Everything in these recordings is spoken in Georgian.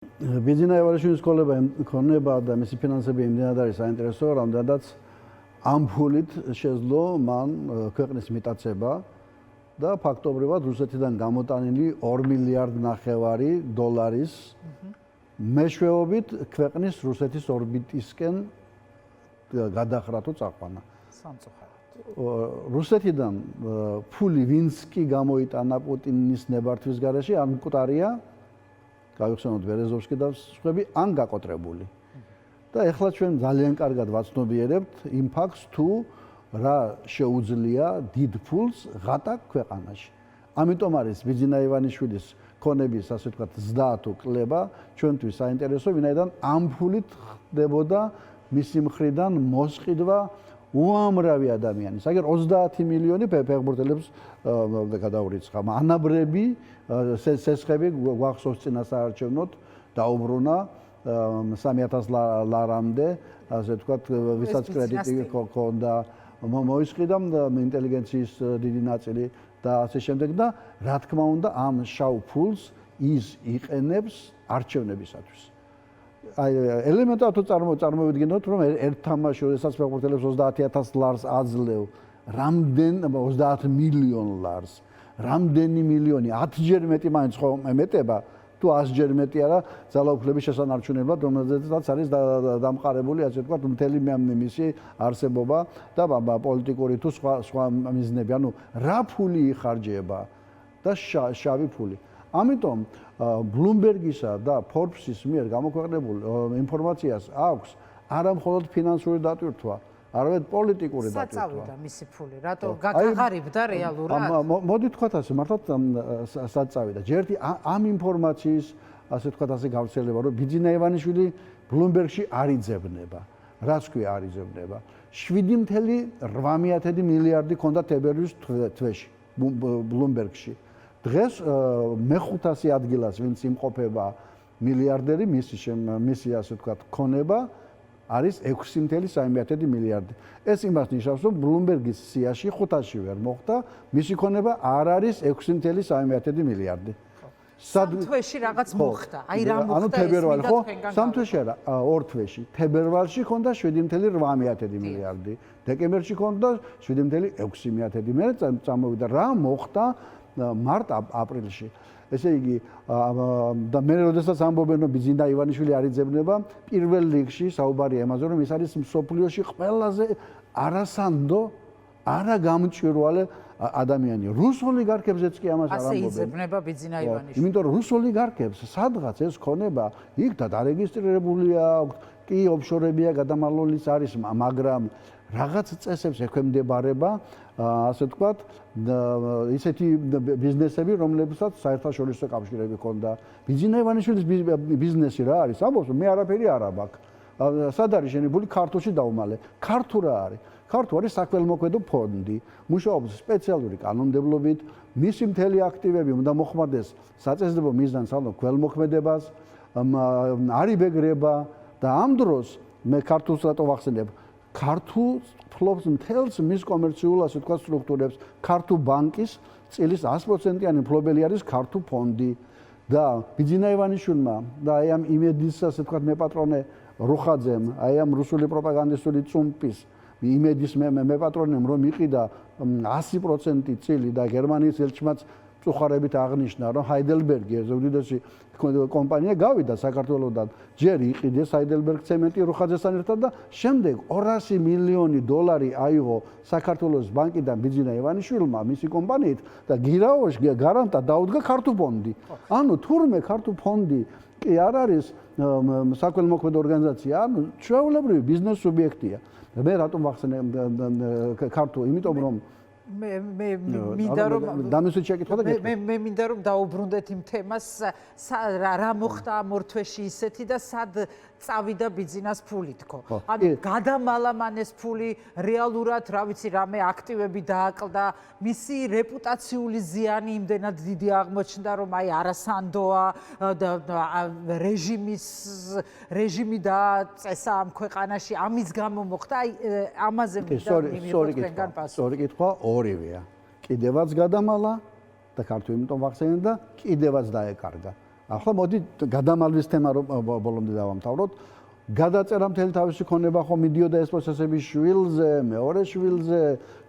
ბიძინაევანიშვილის ქონება და მისი ფინანსები იმდენად არის საინტერესო, რამდენადაც ამ ფულით შეძლო მან ქვეყნის მიტაცება და ფაქტობრივად რუსეთიდან გამოტანილი 2 მილიარდ ნახევარი დოლარის მეშვეობით ქვეყნის რუსეთის ორბიტისკენ გადახრა თუ წაყვანა. რუსეთიდან ფული ვინც კი გამოიტანა პუტინის ნებართვის გარეშე, ან მკვდარია, გავიხსენოთ ბერეზოვსკი და სხვები, ან გაკოტრებული. და ეხლა ჩვენ ძალიან კარგად ვაცნობიერებთ იმ ფაქტს, თუ რა შეუძლია დიდ ფულს ღატა ქვეყანაში. ამიტომ არის ბიძინაევანიშვილის ქონების, ასე ვთქვათ, ზრდა თუ კლება ჩვენთვის საინტერესო, ვინაიდან ამ ფულით ხდებოდა მისი მხრიდან მოსყიდვა უამრავი ადამიანის. აგერ 30 მილიონი ფეხბურთელებს გადაურიცხა. ანაბრები სესხები გვახსოვს წინასაარჩევნოდ დაუბრუნა 3000 ლარამდე, ასე ვთქვათ, ვისაც კრედიტი ჰქონდა, მოისყიდა ინტელიგენციის დიდი ნაწილი და ასე შემდეგ და რა თქმა უნდა ამ შავ ფულს ის იყენებს არჩევნებისათვის. აი ელემენტარულად თუ წარმოვიდგინოთ, რომ ერთ თამაში, როდესაც ფეხბურთელებს 30000 ლარს აძლევ, რამდენ 30 მილიონ ლარს, რამდენი მილიონი, 10ჯერ მეტი მაინც ხო ემეტება, თუ 100ჯერ მეტი არა, ძალაუფლების შესანარჩუნებლად, რომელზეც არის დამყარებული, ასე ვთქვათ, მთელი მისი არსებობა და პოლიტიკური თუ სხვა მიზნები. ანუ რა ფული იხარჯება და შავი ფული. ამიტომ ბლუმბერგისა და ფორბსის მიერ გამოქვეყნებულ ინფორმაციას აქვს არა მხოლოდ ფინანსური დატვირთვა, არამედ პოლიტიკური დატვირთვა. საწავიდა მისი ფული, რატო გაღარიბდა რეალურად? მოდი თქვათ ასე, მართლაც საწავიდა. ჯერ ამ ინფორმაციის, ასე ვთქვათ, ასე გავრცელება, რომ ბიძინაევანიშვილი ბლუმბერგში არ იძებნება. რაც ქვია არ იძებნება. 7.8 მილიარდი ჰქონდა თებერვლის თვეში ბლუმბერგში. დღეს მე-500 ადგილას ვინც იმყოფება მილიარდერი, მისი ასე ვთქვათ, ქონება არის 6.3 მილიარდი. ეს იმას ნიშნავს, რომ ბლუმბერგის სიაში 500-ში ვერ მოხდა, მისი ქონება არ არის 6.3 მილიარდი. თვეში რაღაც მოხდა. აი რა მოხდა? ანუ თებერვალი ხო? 3 თვეში არა, 2 თვეში. თებერვალში ჰქონდა 7.8 მილიარდი. დეკემბერში ჰქონდა 7.6 მილიარდი. წამოვიდა რა მოხდა მარტ-აპრილში. ესე იგი და მე როდესაც ამბობენ რომ ბიძინაევანიშვილი არ იძებნება, პირველ რიგში საუბარია იმაზე, რომ ის არის მსოფლიოში ყველაზე არასანდო, არაგამჭვირვალე ადამიანი. რუს ოლიგარქებზეც კი ამას არ ამბობენ. ასე იძებნება ბიძინაევანიშვილი. იმიტომ რომ რუს ოლიგარქებს სადღაც ეს ქონება იქ და დარეგისტრირებულია, კი ოფშორებია გადამალულის არის, მაგრამ რაღაც წესებს ექვემდებარება, ასე ვთქვათ, ისეთი ბიზნესები, რომლებსაც საერთაშორისო კავშირები ჰქონდა. ბიძინაევანიშვილის ბიზნესი რა არის? ამბობს, მე არაფერი არ აქვს. სად არის შენებული? ქართულში დაუმალე. ქართუ რა არის? ქართუ არის საქველმოქმედო ფონდი. მუშაობს სპეციალური კანონმდებლობით, მისი მთელი აქტივები უნდა მოხმარდეს საწესდებო მიზანს, ანუ ქველმოქმედებას, არიბეგრება და ამ დროს მე ქართულს რატო ვახსენებ? ქართულ ფლობს მთელს მის კომერციულ, ასე ვთქვათ, სტრუქტურებს. ქართულ ბანკის წილის 100%-იანი მფლობელი არის ქართულ ფონდი და ბიძინაევანიშვილმა და აი ამ იმედის, ასე ვთქვათ, მეპატრონე რუხაძემ, აი ამ რუსული პროპაგანდისტული წუმპის იმედის მეპატრონემ რომ იყიდა 100% წილი და გერმანიის ელჩმაც წუხარებით აღნიშნა, რომ ჰაიდელბერგი ეს უდიდესი კომპანია გავიდა საქართველოსთან, ჯერ იყიდეს ჰაიდელბერგ ცემენტი რუხაძესთან ერთად და შემდეგ 200 მილიონი დოლარი აიღო საქართველოს ბანკიდან ბიძინაევანიშვილმა მისი კომპანიით და გირაოში გარანტად დაუდგა ქართულ ფონდი. ანუ თურმე ქართულ ფონდი კი არ არის საქველმოქმედო ორგანიზაცია, ანუ ჩვეულებრივი ბიზნეს სუბიექტია. მე რატომ ვახსენე ქართულ, იმიტომ რომ მე მინდა რომ დამისვით შეკითხვა და მე მინდა რომ დაუბრუნდეთ იმ თემას, რა მოხდა ამ ორ თვეში ისეთი და სად წავიდა ბიძინას ფული თქო. ანუ გადამალა მან ეს ფული რეალურად, რა ვიცი, რამე აქტივები დააკლდა, მისი რეპუტაციული ზიანი იმდენად დიდი აღმოჩნდა, რომ აი არასანდოა და რეჟიმი დააწესა ამ ქვეყანაში, ამის გამო მოხდა. აი ამაზე მინდა მივიღოთ თქვენგან პასუხი. სწორი კითხვა ორივეა. კიდევაც გადამალა და ქართული იმიტომ ვახსენე და კიდევაც დაეკარგა. ახლა მოდი გადამალვის თემა ბოლომდე დავამთავროთ. გადაწერა მთელი თავისი ქონება ხო მიდიოდა ეს პროცესები შვილზე, მეორე შვილზე,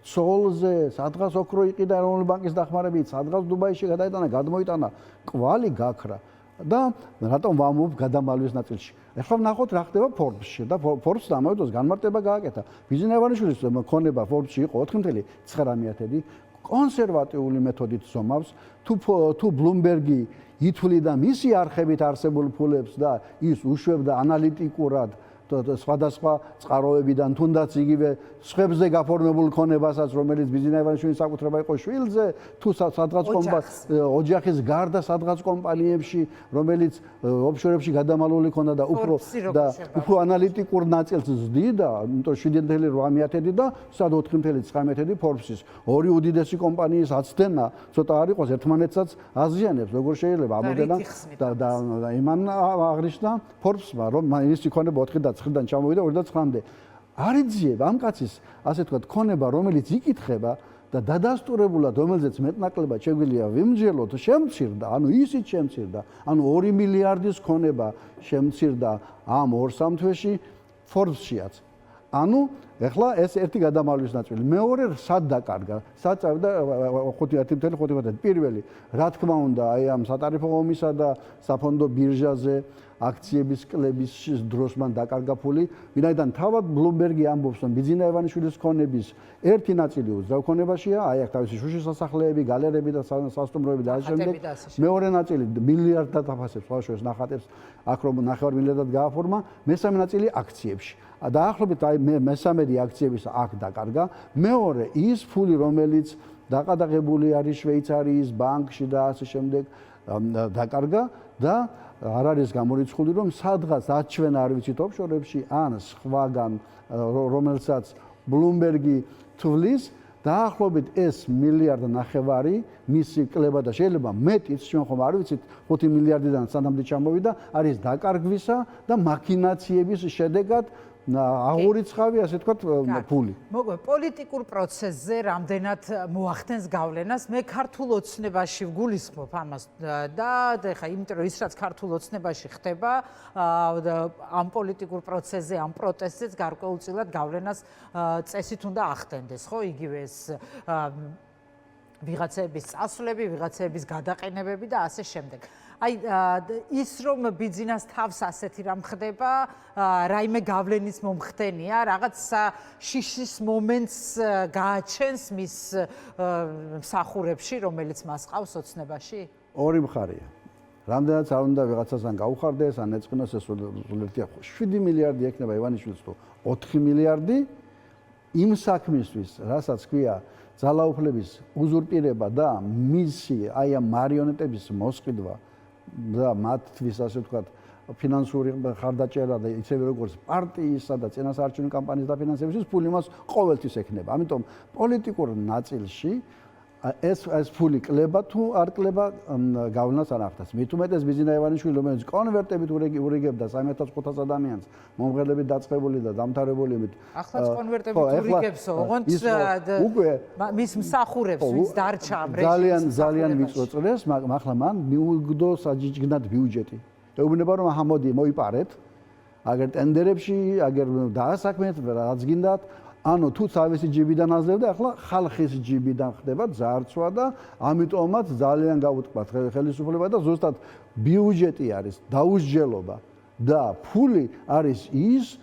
ცოლზე, სადღაც ოქრო იყიდა ეროვნული ბანკის დახმარებით, სადღაც დუბაიში გადაიტანა, გადმოიტანა, კვალი გაქრა და რატომ ვამბობ გადამალვის ნაწილში. ეხლა ვნახოთ რა ხდება Forbes-ში და Forbes-ს ამავე დროს განმარტება გააკეთა. ბიზნეს ევანიშვილის ქონება Forbes-ში იყო 4.9, კონსერვატიული მეთოდით ზომავს, თუ Bloomberg-ი ითვლიდა მისი არხებით არსებულ ფულებს და ის უშვებდა ანალიტიკურად სხვადასხვა წყაროებიდან, თუნდაც იგივე სხვებზე გაფორმებულ ქონებასაც, რომელიც ბიზნეს ევანიშვილის საკუთრება იყო შვილზე, თუ სადღაც ოჯახის გარდა სადღაც კომპანიებში, რომელიც ოფშორებში გადამალული ქონდა და უფრო ანალიტიკურ ნაწილს ზდიდა, იმიტომ 7.8 და 4.9 Forbes-ის ორი უდიდესი კომპანიის აცდენა ცოტა არ იყოს ერთმანეთსაც აზიანებს, როგორ შეიძლება ამოდენა და იმან აღნიშნა Forbes-მა, რომ მისი ქონება 4.9-დან ჩამოვიდა 2.9-მდე. არ იძიება ამ კაცის, ასე ვთქვათ, ქონება, რომელიც იკითხება და დადასტურებულად, რომელზეც მეტნაკლებად შეგვიძლია ვიმსჯელოთ, შემცირდა, ანუ ისიც შემცირდა, ანუ 2 მილიარდის ქონება შემცირდა ამ 2-3 თვეში Forbes-შიაც. ანუ ეხლა ეს ერთი გადამალვის ნაწილი. მეორე სად დაკარგა? სად წავიდა 5.5 პირველი, რა თქმა უნდა, აი ამ სატარიფო ომისა და საფონდო ბირჟაზე აქციების კლების დროს მან დაკარგა ფული, ვინაიდან თავად Bloomberg-ი ამბობს, რომ ბიზნეს ევანიშვილის ქონების ერთი ნაწილი უძრავ ქონებაშია, აი აქ თავისი შუშის სასახლეები, გალერეები და სასტუმროები და ასე შემდეგ. მეორე ნაწილი მილიარდად აფასებს, სხვა შორის ნახატებს, აქ რომ 9 მილიარდად გააფორმა, მესამე ნაწილი აქციებში. დაახლოებით აი მესამედი აქციების აქ დაკარგა. მეორე ის ფული, რომელიც დაყადაღებული არის შვეიცარიის ბანკში და ასე შემდეგ დაკარგა და არ არის გამორიცხული, რომ სადღაც აჩვენა არ ვიცით ოფშორებში ან სხვაგან, რომელსაც Bloomberg-ი თვლის, დაახლოებით ეს 1.5 მილიარდი მისი კლება და შეიძლება მეტიც, ჩვენ ხომ არ ვიცით 5 მილიარდიდან სანამდე ჩამოვიდა, არის დაკარგვისა და მაქინაციების შედეგად აღურიცხავი, ასე ვთქვათ, ფული. მოგვე პოლიტიკურ პროცესზე რამდენად მოახდენს გავლენას? მე ქართულ ოცნებაში ვგულისხმობ ამას და ეხლა იმიტომ რომ ის რაც ქართულ ოცნებაში ხდება, ამ პოლიტიკურ პროცესზე, ამ პროტესტზეც გარკვეულწილად გავლენას წესით უნდა ახდენდეს, ხო? იგივე ეს ვიღაცების წასვლები, ვიღაცების გადაყენებები და ასე შემდეგ. აი ის რომ ბიზნეს თავს ასეთი რამ ხდება, რაიმე გავლენის მომხდენია, რაღაც შიშის მომენტს გააჩენს მის მსახურებში, რომელიც მას ყავს ოცნებაში? ორი მხარეა. რამდენიც არ უნდა ვიღაცასთან გაუხარდეს, ან ეწყინოს ეს სულერთია 7 მილიარდი ექნება ივანიშვილს თუ 4 მილიარდი იმ საქმისთვის, რასაც ქვია ძალაუფლების უზურპირება და მისი აი ამ მარიონეტების მოსყიდვა და მათთვის ასე ვთქვათ ფინანსური ხარდაჭერა და ისევე როგორც პარტიისა და წინასაარჩევნო კამპანიის დაფინანსებისთვის ფული მას ყოველთვის ექნება. ამიტომ პოლიტიკურ ნაწილში ეს ფული კლება თუ არ კლება გავლენას არ ახდენს. მით უმეტეს ბიზნეს ევანიშვილი, რომელიც კონვერტებით ურიგებდა 3.500 ადამიანს, მომღერლებით დაწყებული და დამთავრებული. ახლაც კონვერტებით ურიგებსო, ოღონდ მის მსახურებს ვინც დარჩა ამ რეჟიმის ძალიან ვიწრო წრეს, ახლა მან მიუგდო საჯიჯგნად ბიუჯეტი. ეუბნება რომ აჰა მოდი მოიპარეთ, აგერ ტენდერებში, აგერ დაასაქმეთ, რაც გინდათ. ანუ თუ თავისი ჯიბიდან აძლევდა, ახლა ხალხის ჯიბიდან ხდება ძარცვა და ამიტომაც ძალიან გაუტყბათ ხელისუფლება და ზუსტად ბიუჯეტი არის დაუსჯელობა და ფული არის ის,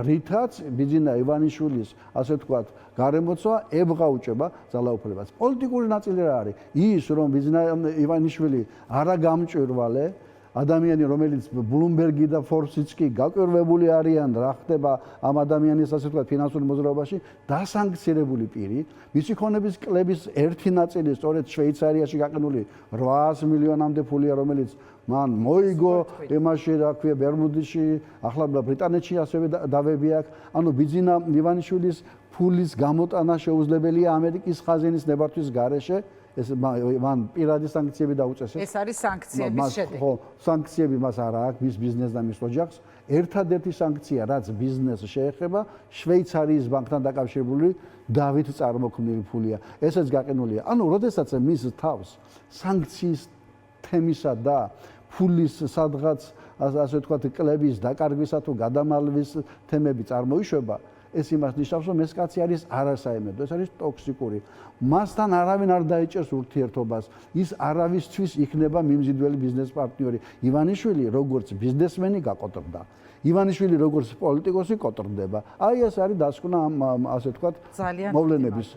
რითაც ბიზნეს ივანიშვილის, ასე ვთქვათ, გარემოცვა ებღაუჭება ძალაუფლებას. პოლიტიკური ნაწილი რა არის? ის, რომ ბიზნეს ივანიშვილი არა გამჭვირვალე ადამიანი, რომელიც Bloomberg-ი და Forbes-იც კი გაკვირვებული არიან, რა ხდება ამ ადამიანის, ასე ვთქვათ, ფინანსურ მოძრაობაში, დასანქცირებული პირი, მისი ქონების კლების ერთი ნაწილი სწორედ შვეიცარიაში გაყინული 800 მილიონამდე ფულია, რომელიც მან მოიგო იმაში, რა ქვია, ბერმუდში, ახლა ბრიტანეთში ასევე დავები აქვს. ანუ ბიზნეს ივანიშვილის ფულის გამოტანა შეუძლებელია ამერიკის ხაზინის ნებართვის გარეშე. ეს მან პირადი სანქციები დაუწესეს. ეს არის სანქციების შედეგი. ხო, სანქციები მას არ აქვს მის ბიზნესს და მის ოჯახს. ერთადერთი სანქცია, რაც ბიზნესს შეეხება, შვეიცარიის ბანკთან დაკავშირებული დავით წარმოქმნილი ფულია. ესეც გაყინულია. ანუ, როდესაც მის თავს სანქციის თემისა და ფულის სადღაც ასე ვთქვათ კლების დაკარგვისა თუ გადამალვის თემები წარმოიშვება, ეს იმას ნიშნავს, რომ ეს კაცი არის არასაიმედო, ეს არის ტოქსიკური. მასთან არავინ არ დაიჭერს ურთიერთობას, ის არავისთვის იქნება მიმზიდველი ბიზნეს პარტნიორი. ივანიშვილი როგორც ბიზნესმენი გაკოტრდა. ივანიშვილი როგორც პოლიტიკოსი კოტრდება. აი ეს არის დასკვნა ამ ასე ვთქვათ ძალიან მოვლენების.